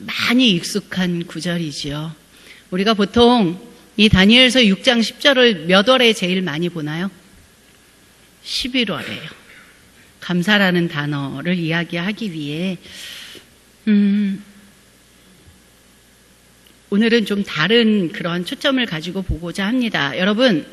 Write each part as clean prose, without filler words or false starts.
많이 익숙한 구절이지요. 우리가 보통 이 다니엘서 6장 10절을 몇 월에 제일 많이 보나요? 11월에요. 감사라는 단어를 이야기하기 위해 오늘은 좀 다른 그런 초점을 가지고 보고자 합니다. 여러분,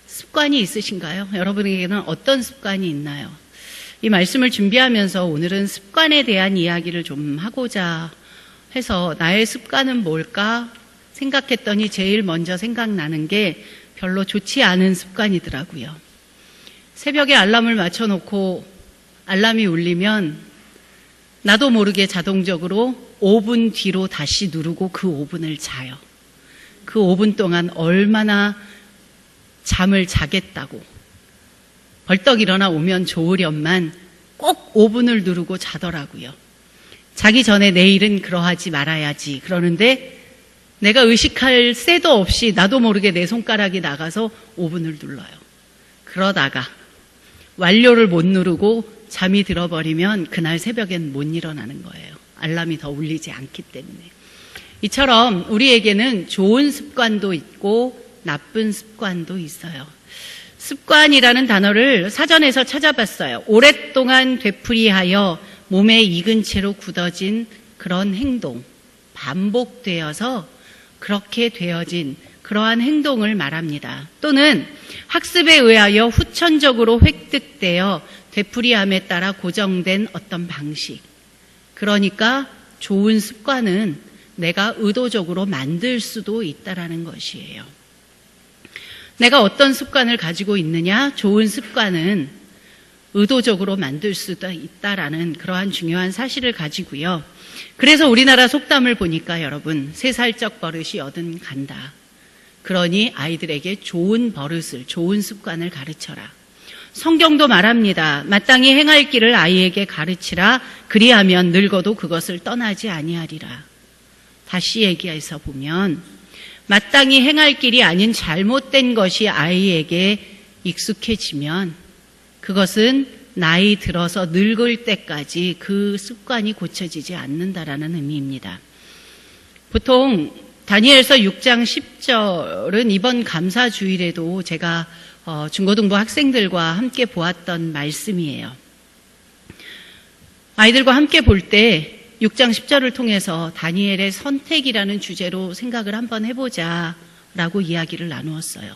습관이 있으신가요? 여러분에게는 어떤 습관이 있나요? 이 말씀을 준비하면서 오늘은 습관에 대한 이야기를 좀 하고자 해서 나의 습관은 뭘까 생각했더니 제일 먼저 생각나는 게 별로 좋지 않은 습관이더라고요. 새벽에 알람을 맞춰놓고 알람이 울리면 나도 모르게 자동적으로 5분 뒤로 다시 누르고 그 5분을 자요. 그 5분 동안 얼마나 잠을 자겠다고 벌떡 일어나 오면 좋으련만 꼭 5분을 누르고 자더라고요. 자기 전에 내일은 그러하지 말아야지 그러는데 내가 의식할 새도 없이 나도 모르게 내 손가락이 나가서 5분을 눌러요. 그러다가 완료를 못 누르고 잠이 들어버리면 그날 새벽엔 못 일어나는 거예요. 알람이 더 울리지 않기 때문에. 이처럼 우리에게는 좋은 습관도 있고 나쁜 습관도 있어요. 습관이라는 단어를 사전에서 찾아봤어요. 오랫동안 되풀이하여 몸에 익은 채로 굳어진 그런 행동, 반복되어서 그렇게 되어진 그러한 행동을 말합니다. 또는 학습에 의하여 후천적으로 획득되어 되풀이함에 따라 고정된 어떤 방식. 그러니까 좋은 습관은 내가 의도적으로 만들 수도 있다라는 것이에요. 내가 어떤 습관을 가지고 있느냐? 좋은 습관은 의도적으로 만들 수도 있다라는 그러한 중요한 사실을 가지고요. 그래서 우리나라 속담을 보니까 여러분, 3살적 버릇이 80 간다. 그러니 아이들에게 좋은 버릇을, 좋은 습관을 가르쳐라. 성경도 말합니다. 마땅히 행할 길을 아이에게 가르치라. 그리하면 늙어도 그것을 떠나지 아니하리라. 다시 얘기해서 보면 마땅히 행할 길이 아닌 잘못된 것이 아이에게 익숙해지면 그것은 나이 들어서 늙을 때까지 그 습관이 고쳐지지 않는다라는 의미입니다. 보통 다니엘서 6장 10절은 이번 감사주일에도 제가 중고등부 학생들과 함께 보았던 말씀이에요. 아이들과 함께 볼 때 6장 10절을 통해서 다니엘의 선택이라는 주제로 생각을 한번 해보자 라고 이야기를 나누었어요.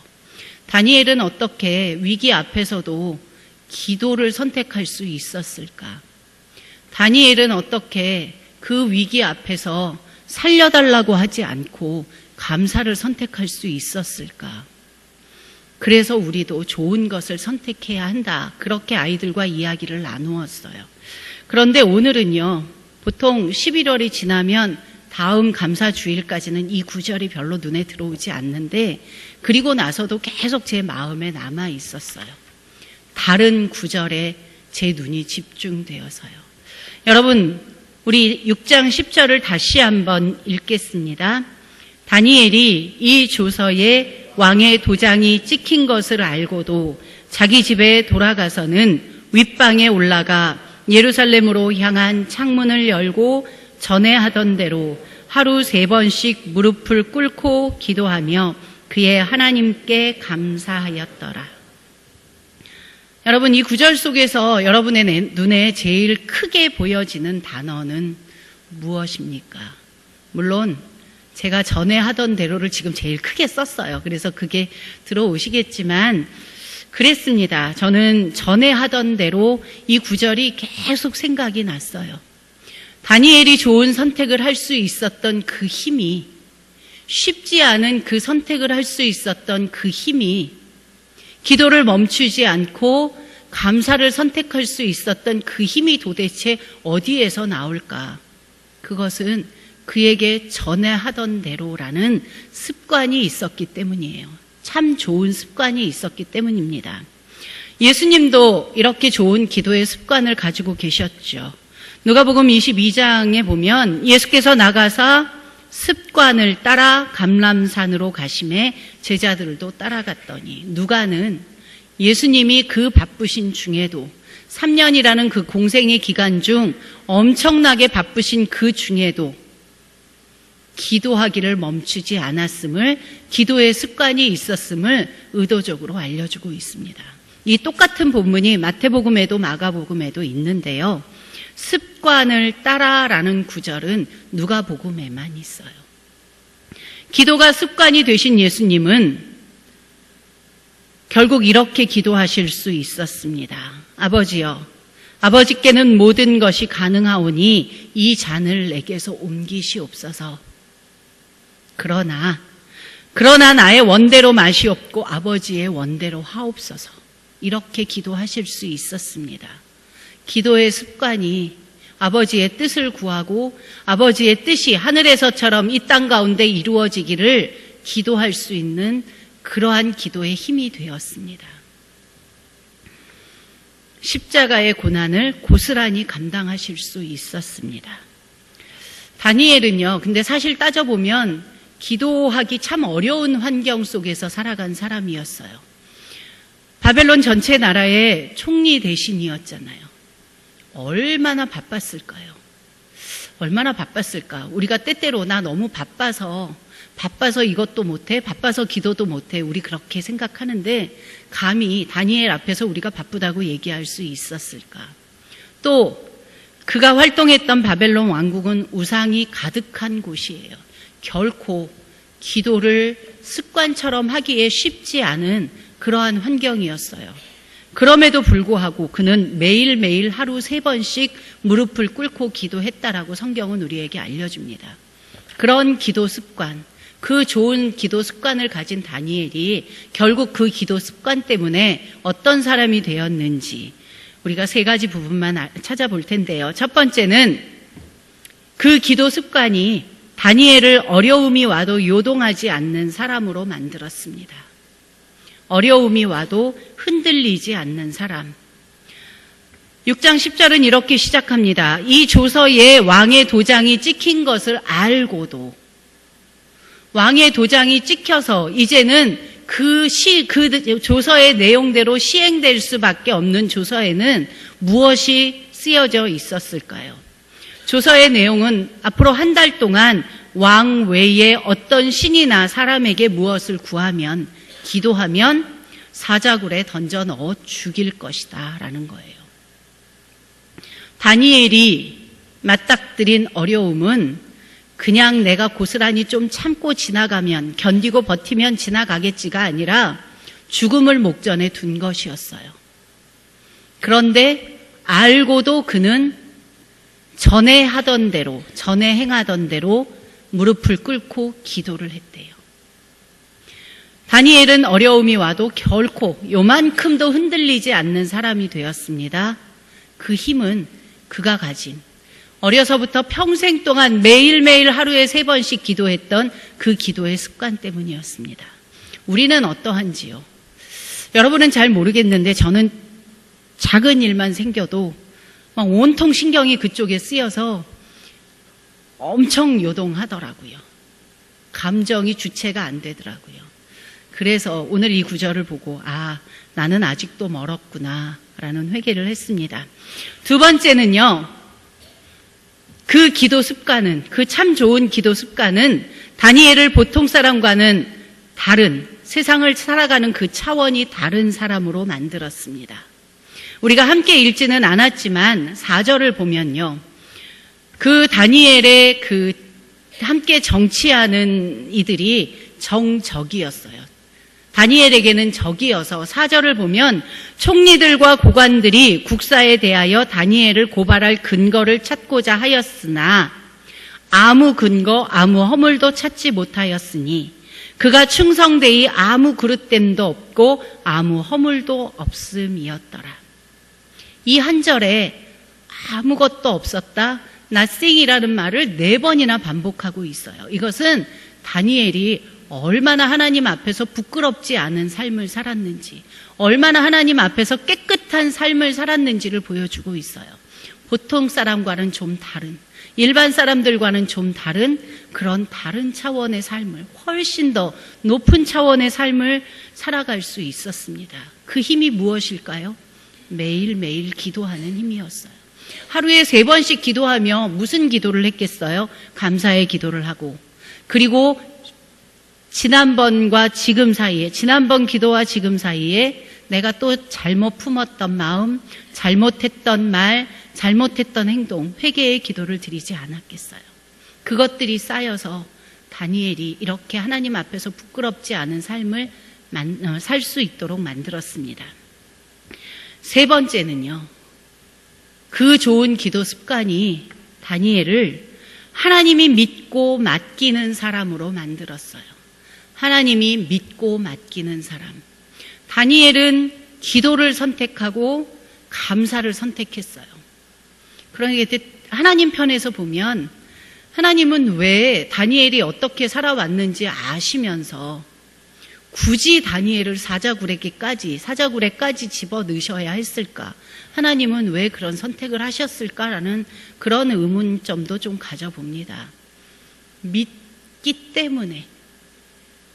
다니엘은 어떻게 위기 앞에서도 기도를 선택할 수 있었을까? 다니엘은 어떻게 그 위기 앞에서 살려달라고 하지 않고 감사를 선택할 수 있었을까? 그래서 우리도 좋은 것을 선택해야 한다. 그렇게 아이들과 이야기를 나누었어요. 그런데 오늘은요, 보통 11월이 지나면 다음 감사주일까지는 이 구절이 별로 눈에 들어오지 않는데, 그리고 나서도 계속 제 마음에 남아 있었어요. 다른 구절에 제 눈이 집중되어서요. 여러분, 우리 6장 10절을 다시 한번 읽겠습니다. 다니엘이 이 조서에 왕의 도장이 찍힌 것을 알고도 자기 집에 돌아가서는 윗방에 올라가 예루살렘으로 향한 창문을 열고 전에 하던 대로 하루 3번씩 무릎을 꿇고 기도하며 그의 하나님께 감사하였더라. 여러분, 이 구절 속에서 여러분의 눈에 제일 크게 보여지는 단어는 무엇입니까? 물론 제가 전에 하던 대로를 지금 제일 크게 썼어요. 그래서 그게 들어오시겠지만 그랬습니다. 저는 전에 하던 대로 이 구절이 계속 생각이 났어요. 다니엘이 좋은 선택을 할 수 있었던 그 힘이, 쉽지 않은 그 선택을 할 수 있었던 그 힘이, 기도를 멈추지 않고 감사를 선택할 수 있었던 그 힘이 도대체 어디에서 나올까? 그것은 그에게 전에 하던 대로라는 습관이 있었기 때문이에요. 참 좋은 습관이 있었기 때문입니다. 예수님도 이렇게 좋은 기도의 습관을 가지고 계셨죠. 누가복음 22장에 보면 예수께서 나가사 습관을 따라 감람산으로 가심에 제자들도 따라갔더니, 누가는 예수님이 그 바쁘신 중에도 3년이라는 그 공생의 기간 중 엄청나게 바쁘신 그 중에도 기도하기를 멈추지 않았음을, 기도의 습관이 있었음을 의도적으로 알려주고 있습니다. 이 똑같은 본문이 마태복음에도 마가복음에도 있는데요. 습관을 따라라는 구절은 누가복음에만 있어요. 기도가 습관이 되신 예수님은 결국 이렇게 기도하실 수 있었습니다. 아버지여, 아버지께는 모든 것이 가능하오니 이 잔을 내게서 옮기시옵소서. 그러나 나의 원대로 마시옵고 아버지의 원대로 하옵소서. 이렇게 기도하실 수 있었습니다. 기도의 습관이 아버지의 뜻을 구하고 아버지의 뜻이 하늘에서처럼 이 땅 가운데 이루어지기를 기도할 수 있는 그러한 기도의 힘이 되었습니다. 십자가의 고난을 고스란히 감당하실 수 있었습니다. 다니엘은요, 근데 사실 따져보면 기도하기 참 어려운 환경 속에서 살아간 사람이었어요. 바벨론 전체 나라의 총리 대신이었잖아요. 얼마나 바빴을까요? 얼마나 바빴을까? 우리가 때때로 나 너무 바빠서 이것도 못해, 바빠서 기도도 못해, 우리 그렇게 생각하는데 감히 다니엘 앞에서 우리가 바쁘다고 얘기할 수 있었을까? 또 그가 활동했던 바벨론 왕국은 우상이 가득한 곳이에요. 결코 기도를 습관처럼 하기에 쉽지 않은 그러한 환경이었어요. 그럼에도 불구하고 그는 매일매일 하루 3번씩 무릎을 꿇고 기도했다라고 성경은 우리에게 알려줍니다. 그런 기도 습관, 그 좋은 기도 습관을 가진 다니엘이 결국 그 기도 습관 때문에 어떤 사람이 되었는지 우리가 3가지 부분만 찾아볼 텐데요. 첫 번째는 그 기도 습관이 다니엘을 어려움이 와도 요동하지 않는 사람으로 만들었습니다. 어려움이 와도 흔들리지 않는 사람. 6장 10절은 이렇게 시작합니다. 이 조서에 왕의 도장이 찍힌 것을 알고도, 왕의 도장이 찍혀서 이제는 그 조서의 내용대로 시행될 수밖에 없는 조서에는 무엇이 쓰여져 있었을까요? 조서의 내용은 앞으로 1달 동안 왕 외에 어떤 신이나 사람에게 무엇을 구하면, 기도하면 사자굴에 던져 넣어 죽일 것이다 라는 거예요. 다니엘이 맞닥뜨린 어려움은 그냥 내가 고스란히 좀 참고 지나가면, 견디고 버티면 지나가겠지가 아니라 죽음을 목전에 둔 것이었어요. 그런데 알고도 그는 전에 하던 대로, 전에 행하던 대로 무릎을 꿇고 기도를 했대요. 다니엘은 어려움이 와도 결코 요만큼도 흔들리지 않는 사람이 되었습니다. 그 힘은 그가 가진, 어려서부터 평생 동안 매일매일 하루에 3번씩 기도했던 그 기도의 습관 때문이었습니다. 우리는 어떠한지요? 여러분은 잘 모르겠는데 저는 작은 일만 생겨도 막 온통 신경이 그쪽에 쓰여서 엄청 요동하더라고요. 감정이 주체가 안 되더라고요. 그래서 오늘 이 구절을 보고 나는 아직도 멀었구나 라는 회개를 했습니다. 두 번째는요, 그 기도 습관은, 그 참 좋은 기도 습관은 다니엘을 보통 사람과는 다른, 세상을 살아가는 그 차원이 다른 사람으로 만들었습니다. 우리가 함께 읽지는 않았지만 4절을 보면요, 그 다니엘의 그 함께 정치하는 이들이 정적이었어요. 다니엘에게는 적이어서 4절을 보면 총리들과 고관들이 국사에 대하여 다니엘을 고발할 근거를 찾고자 하였으나 아무 근거, 아무 허물도 찾지 못하였으니 그가 충성되이 아무 그릇됨도 없고 아무 허물도 없음이었더라. 이 한 절에 아무것도 없었다, nothing이라는 말을 4번이나 반복하고 있어요. 이것은 다니엘이 얼마나 하나님 앞에서 부끄럽지 않은 삶을 살았는지, 얼마나 하나님 앞에서 깨끗한 삶을 살았는지를 보여주고 있어요. 보통 사람과는 좀 다른, 일반 사람들과는 좀 다른 그런 다른 차원의 삶을, 훨씬 더 높은 차원의 삶을 살아갈 수 있었습니다. 그 힘이 무엇일까요? 매일매일 기도하는 힘이었어요. 하루에 3번씩 기도하며 무슨 기도를 했겠어요? 감사의 기도를 하고, 그리고 지난번 기도와 지금 사이에 내가 또 잘못 품었던 마음, 잘못했던 말, 잘못했던 행동, 회개의 기도를 드리지 않았겠어요. 그것들이 쌓여서 다니엘이 이렇게 하나님 앞에서 부끄럽지 않은 삶을 살 수 있도록 만들었습니다. 세 번째는요, 그 좋은 기도 습관이 다니엘을 하나님이 믿고 맡기는 사람으로 만들었어요. 하나님이 믿고 맡기는 사람. 다니엘은 기도를 선택하고 감사를 선택했어요. 그러니까 하나님 편에서 보면 하나님은 왜 다니엘이 어떻게 살아왔는지 아시면서 굳이 다니엘을 사자굴에까지 집어넣으셔야 했을까? 하나님은 왜 그런 선택을 하셨을까라는 그런 의문점도 좀 가져봅니다. 믿기 때문에,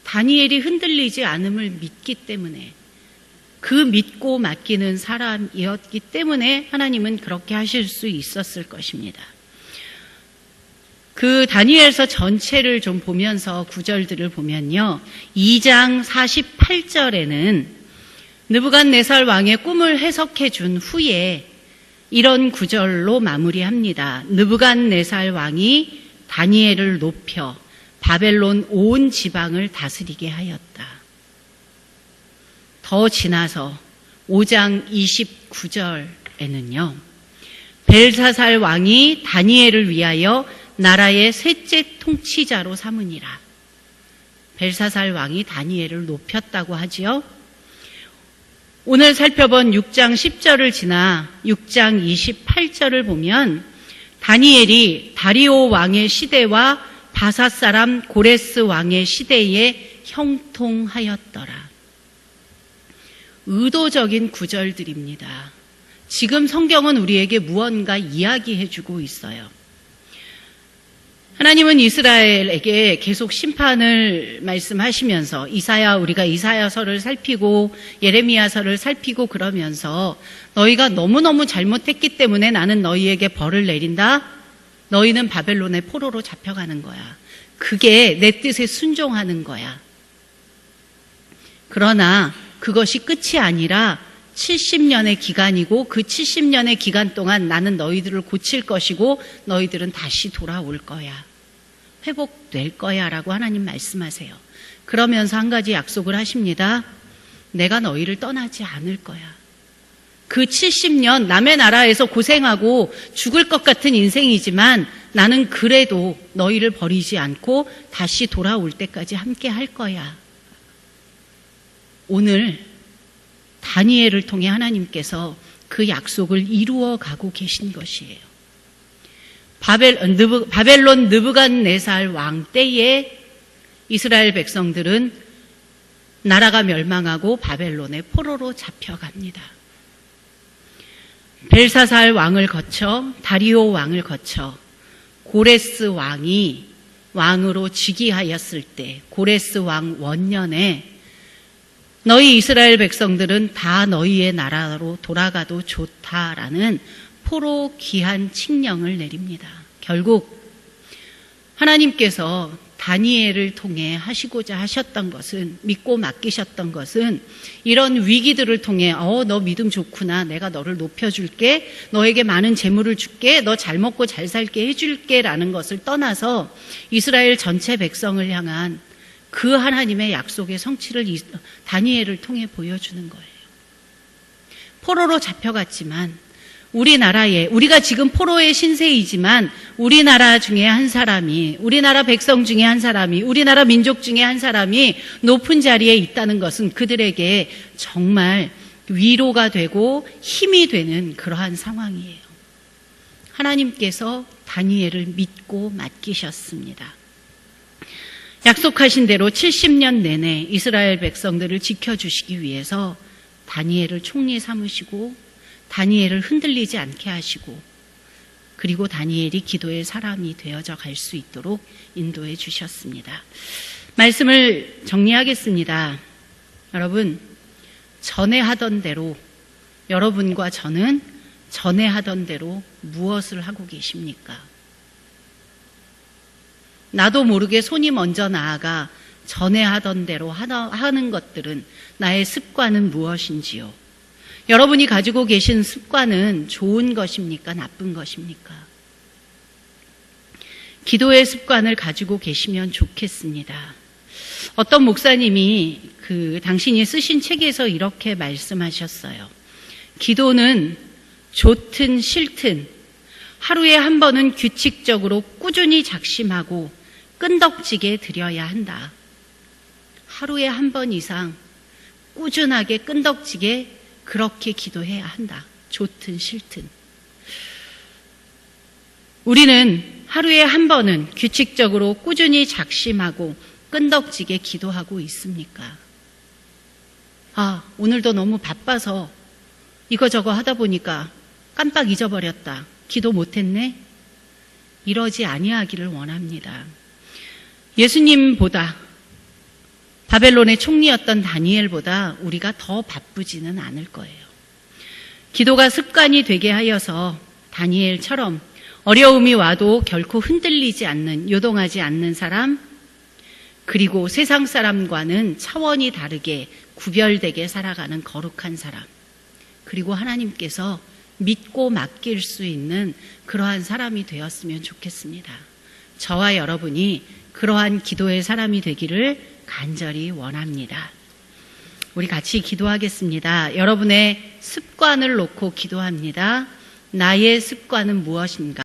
다니엘이 흔들리지 않음을 믿기 때문에, 그 믿고 맡기는 사람이었기 때문에 하나님은 그렇게 하실 수 있었을 것입니다. 그 다니엘서 전체를 좀 보면서 구절들을 보면요, 2장 48절에는 느부갓네살 왕의 꿈을 해석해 준 후에 이런 구절로 마무리합니다. 느부갓네살 왕이 다니엘을 높여 바벨론 온 지방을 다스리게 하였다. 더 지나서 5장 29절에는요, 벨사살 왕이 다니엘을 위하여 나라의 셋째 통치자로 삼으니라. 벨사살 왕이 다니엘을 높였다고 하지요. 오늘 살펴본 6장 10절을 지나 6장 28절을 보면 다니엘이 다리오 왕의 시대와 바사 사람 고레스 왕의 시대에 형통하였더라. 의도적인 구절들입니다. 지금 성경은 우리에게 무언가 이야기해주고 있어요. 하나님은 이스라엘에게 계속 심판을 말씀하시면서 우리가 이사야서를 살피고 예레미야서를 살피고 그러면서 너희가 너무너무 잘못했기 때문에 나는 너희에게 벌을 내린다. 너희는 바벨론의 포로로 잡혀가는 거야. 그게 내 뜻에 순종하는 거야. 그러나 그것이 끝이 아니라 70년의 기간이고 그 70년의 기간 동안 나는 너희들을 고칠 것이고 너희들은 다시 돌아올 거야. 회복될 거야 라고 하나님 말씀하세요. 그러면서 한 가지 약속을 하십니다. 내가 너희를 떠나지 않을 거야. 그 70년 남의 나라에서 고생하고 죽을 것 같은 인생이지만 나는 그래도 너희를 버리지 않고 다시 돌아올 때까지 함께 할 거야. 오늘 다니엘을 통해 하나님께서 그 약속을 이루어 가고 계신 것이에요. 바벨론 느부갓네살 왕 때에 이스라엘 백성들은 나라가 멸망하고 바벨론의 포로로 잡혀갑니다. 벨사살 왕을 거쳐 다리오 왕을 거쳐 고레스 왕이 왕으로 즉위하였을 때 고레스 왕 원년에 너희 이스라엘 백성들은 다 너희의 나라로 돌아가도 좋다라는 포로 귀한 칙령을 내립니다. 결국 하나님께서 다니엘을 통해 하시고자 하셨던 것은, 믿고 맡기셨던 것은 이런 위기들을 통해 너 믿음 좋구나, 내가 너를 높여줄게, 너에게 많은 재물을 줄게, 너 잘 먹고 잘 살게 해줄게 라는 것을 떠나서 이스라엘 전체 백성을 향한 그 하나님의 약속의 성취를 다니엘을 통해 보여주는 거예요. 포로로 잡혀갔지만 우리가 지금 포로의 신세이지만 우리나라 중에 한 사람이, 우리나라 백성 중에 한 사람이, 우리나라 민족 중에 한 사람이 높은 자리에 있다는 것은 그들에게 정말 위로가 되고 힘이 되는 그러한 상황이에요. 하나님께서 다니엘을 믿고 맡기셨습니다. 약속하신 대로 70년 내내 이스라엘 백성들을 지켜주시기 위해서 다니엘을 총리 삼으시고 다니엘을 흔들리지 않게 하시고 그리고 다니엘이 기도의 사람이 되어져 갈 수 있도록 인도해 주셨습니다. 말씀을 정리하겠습니다. 여러분, 전에 하던 대로 여러분과 저는 전에 하던 대로 무엇을 하고 계십니까? 나도 모르게 손이 먼저 나아가 전에 하던 대로 하는 것들은 나의 습관은 무엇인지요? 여러분이 가지고 계신 습관은 좋은 것입니까? 나쁜 것입니까? 기도의 습관을 가지고 계시면 좋겠습니다. 어떤 목사님이 당신이 쓰신 책에서 이렇게 말씀하셨어요. 기도는 좋든 싫든 하루에 한 번은 규칙적으로 꾸준히 작심하고 끈덕지게 드려야 한다. 하루에 한 번 이상 꾸준하게 끈덕지게 그렇게 기도해야 한다. 좋든 싫든. 우리는 하루에 한 번은 규칙적으로 꾸준히 작심하고 끈덕지게 기도하고 있습니까? 오늘도 너무 바빠서 이거저거 하다 보니까 깜빡 잊어버렸다. 기도 못했네? 이러지 아니하기를 원합니다. 예수님보다 바벨론의 총리였던 다니엘보다 우리가 더 바쁘지는 않을 거예요. 기도가 습관이 되게 하여서 다니엘처럼 어려움이 와도 결코 흔들리지 않는, 요동하지 않는 사람, 그리고 세상 사람과는 차원이 다르게 구별되게 살아가는 거룩한 사람, 그리고 하나님께서 믿고 맡길 수 있는 그러한 사람이 되었으면 좋겠습니다. 저와 여러분이 그러한 기도의 사람이 되기를 간절히 원합니다. 우리 같이 기도하겠습니다. 여러분의 습관을 놓고 기도합니다. 나의 습관은 무엇인가?